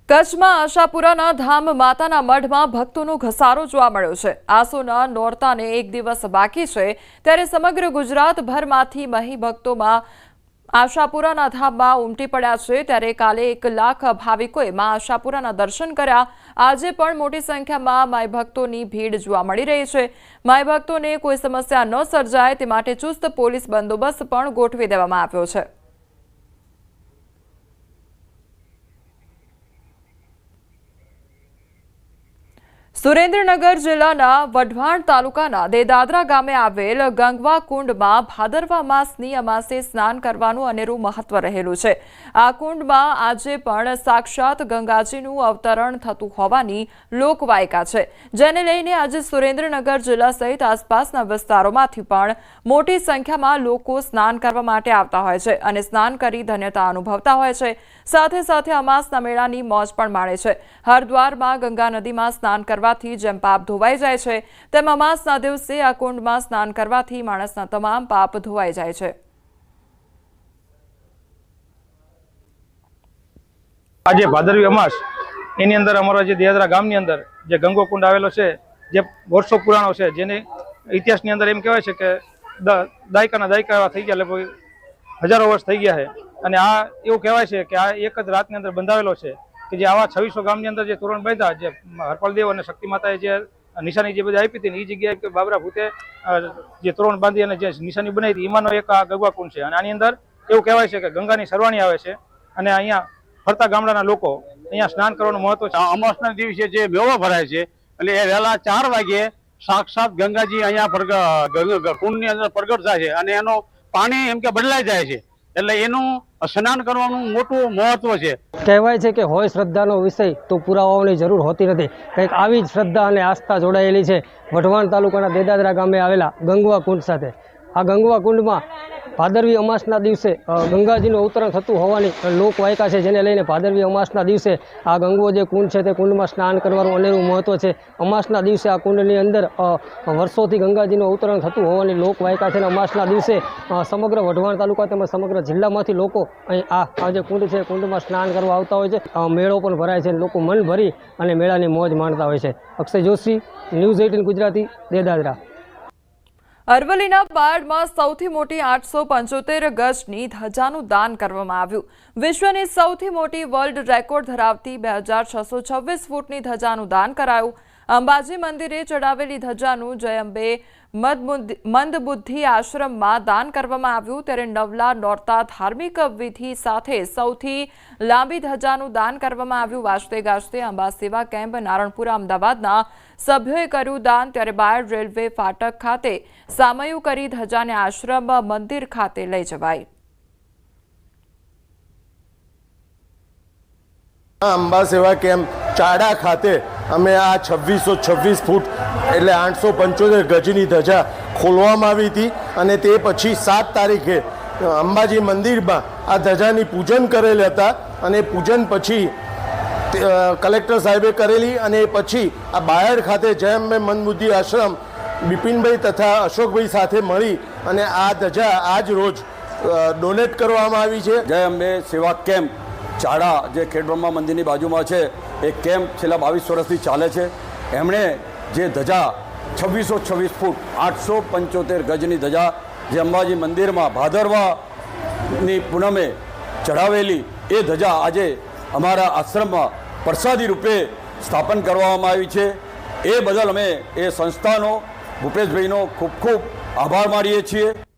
કચ્છમાં આશાપુરાના ધામ માતાના મઢમાં ભક્તોનો ઘસારો જોવા મળ્યો છે। આસોના નોરતાને એક દિવસ બાકી છે ત્યારે સમગ્ર ગુજરાતભરમાંથી મહી ભક્તોમાં આશાપુરાના ધામમાં ઉમટી પડ્યા છે। ત્યારે કાલે 1 લાખ ભાવિકોએ માં આશાપુરાના દર્શન કર્યા। આજે પણ મોટી સંખ્યામાં માઈ ભક્તોની ભીડ જોવા મળી રહી છે। માઈ ભક્તોને કોઈ સમસ્યા ન સર્જાય તે માટે ચુસ્ત પોલીસ બંદોબસ્ત પણ ગોઠવી દેવામાં આવ્યો છે। સુરેન્દ્રનગર જિલ્લાના વઢવાણ તાલુકાના દેદાદરા ગામે આવેલ ગંગવા કુંડમાં ભાદરવા માસની અમાસે સ્નાન કરવાનું અનેરું મહત્વ રહેલું છે। આ કુંડમાં આજે પણ સાક્ષાત ગંગાજીનું અવતરણ થતું હોવાની લોકવાયકા છે, જેને લઈને આજે સુરેન્દ્રનગર જિલ્લા સહિત આસપાસના વિસ્તારોમાંથી પણ મોટી સંખ્યામાં લોકો સ્નાન કરવા માટે આવતા હોય છે અને સ્નાન કરી ધન્યતા અનુભવતા હોય છે। સાથે સાથે અમાસના મેળાની મોજ પણ માણે છે। હરદ્વારમાં ગંગા નદીમાં સ્નાન કરવાથી જેમ પાપ ધોવાઈ જાય છે તેમ અમાસના દિવસે આ કુંડમાં સ્નાન કરવાથી માણસના તમામ પાપ ધોવાઈ જાય છે। આજે ભાદરવી અમાસ એની અંદર અમારા જે દેદાદરા ગામની અંદર જે ગંગો કુંડ આવેલો છે, જે વર્ષો પુરાણો છે, જેને ઇતિહાસની અંદર એમ કહેવાય છે કે દાયકાના દાયકા એવા થઈ ગયા, લગભગ હજારો વર્ષ થઈ ગયા છે। અને આ એવું કહેવાય છે કે આ એક જ રાતની અંદર બંધાવેલો છે કે જે આવા 2600 ગામની અંદર જે તોરણ બાંધ્યા, જે હરપાલદેવ અને શક્તિ માતાએ જે નિશાની જે બધી આપી હતી એ જગ્યાએ કે બાબરા ભૂતે જે તોરણ બાંધી અને જે નિશાની બનાવી હતી એમાંનો એક આ ગંગવા કુંડ છે। અને આની અંદર એવું કહેવાય છે કે ગંગાની સરવાણી આવે છે અને અહીંયા ફરતા ગામડાના લોકો અહીંયા સ્નાન કરવાનું મહત્વ છે। અમાસના દિવસે જે મેળો ભરાય છે એટલે એ વહેલા 4 વાગે સાક્ષાત ગંગાજી અહીંયા કુંડની અંદર પ્રગટ થાય છે અને એનો પાણી એમ કે બદલાઈ જાય છે, એટલે એનું સ્નાન કરવાનું મોટું મહત્વ છે। કહેવાય છે કે હોય શ્રદ્ધાનો વિષય તો પુરાવાઓની જરૂર હોતી નથી। કંઈક આવી જ શ્રદ્ધા અને આસ્થા જોડાયેલી છે વઢવાણ તાલુકાના દેદાદરા ગામે આવેલા ગંગવા કુંડ સાથે। આ ગંગવા કુંડમાં ભાદરવી અમાસના દિવસે ગંગાજીનું અવતરણ થતું હોવાની લોકવાયકા છે, જેને લઈને ભાદરવી અમાસના દિવસે આ ગંગવો જે કુંડ છે તે કુંડમાં સ્નાન કરવાનું અનેરું મહત્વ છે। અમાસના દિવસે આ કુંડની અંદર વર્ષોથી ગંગાજીનું અવતરણ થતું હોવાની લોકવાયકા છે અને અમાસના દિવસે સમગ્ર વઢવાણ તાલુકા તેમજ સમગ્ર જિલ્લામાંથી લોકો અહીં આ જે કુંડ છે કુંડમાં સ્નાન કરવા આવતા હોય છે। મેળો પણ ભરાય છે, લોકો મન ભરી અને મેળાની મોજ માણતા હોય છે। અક્ષય જોશી, ન્યૂઝ 18 ગુજરાતી, દેદાદરા। અરવલ્લીના બાયડમાં સૌથી મોટી 875 ગજની ધજાનું દાન કરવામાં આવ્યું। વિશ્વની સૌથી મોટી વર્લ્ડ રેકોર્ડ ધરાવતી 2626 ફૂટની ધજાનું દાન કરાયું। અંબાજી મંદિરે ચડાવેલી ધજાનું જય અંબે મંદબુદ્ધિ આશ્રમમાં દાન કરવામાં આવ્યું। ત્યારે નવલા નોરતા ધાર્મિક વિધિ સાથે સૌથી લાંબી ધજાનું દાન કરવામાં આવ્યું। વાજતે ગાજતે અંબા સેવા કેમ્પ નારણપુરા અમદાવાદના સભ્યોએ કર્યું દાન। ત્યારે બાયડ રેલવે ફાટક ખાતે સામયું કરી ધજાને આશ્રમ મંદિર ખાતે લઈ જવાઈ। અંબા સેવા કેમ્પ ચાડા ખાતે અમે આ 2626 ફૂટ એટલે 875 ગજની ધજા ખોલવામાં આવી હતી અને તે પછી 7 તારીખે અંબાજી મંદિરમાં આ ધજાની પૂજન કરેલ હતા અને પૂજન પછી કલેક્ટર સાહેબે કરેલી અને પછી આ બાયડ ખાતે જય અંબે મંદબુદ્ધિ આશ્રમ બિપિનભાઈ તથા અશોકભાઈ સાથે મળી અને આ ધજા આજ રોજ ડોનેટ કરવામાં આવી છે। જય અંબે સેવા કેમ્પ ચાડા જે ખેડબ્રહ્મા મંદિરની બાજુમાં છે, એ કેમ્પ છેલ્લા 22 વર્ષથી ચાલે છે। એમણે જે ધજા 2626 ફૂટ 875 ગજની ધજા જે અંબાજી મંદિરમાં ભાદરવાની પૂનમે ચઢાવેલી એ ધજા આજે અમારા આશ્રમમાં પ્રસાદી રૂપે સ્થાપન કરવામાં આવી છે। એ બદલ અમે એ સંસ્થાનો ભૂપેશભાઈનો ખૂબ ખૂબ આભાર માનીએ છીએ।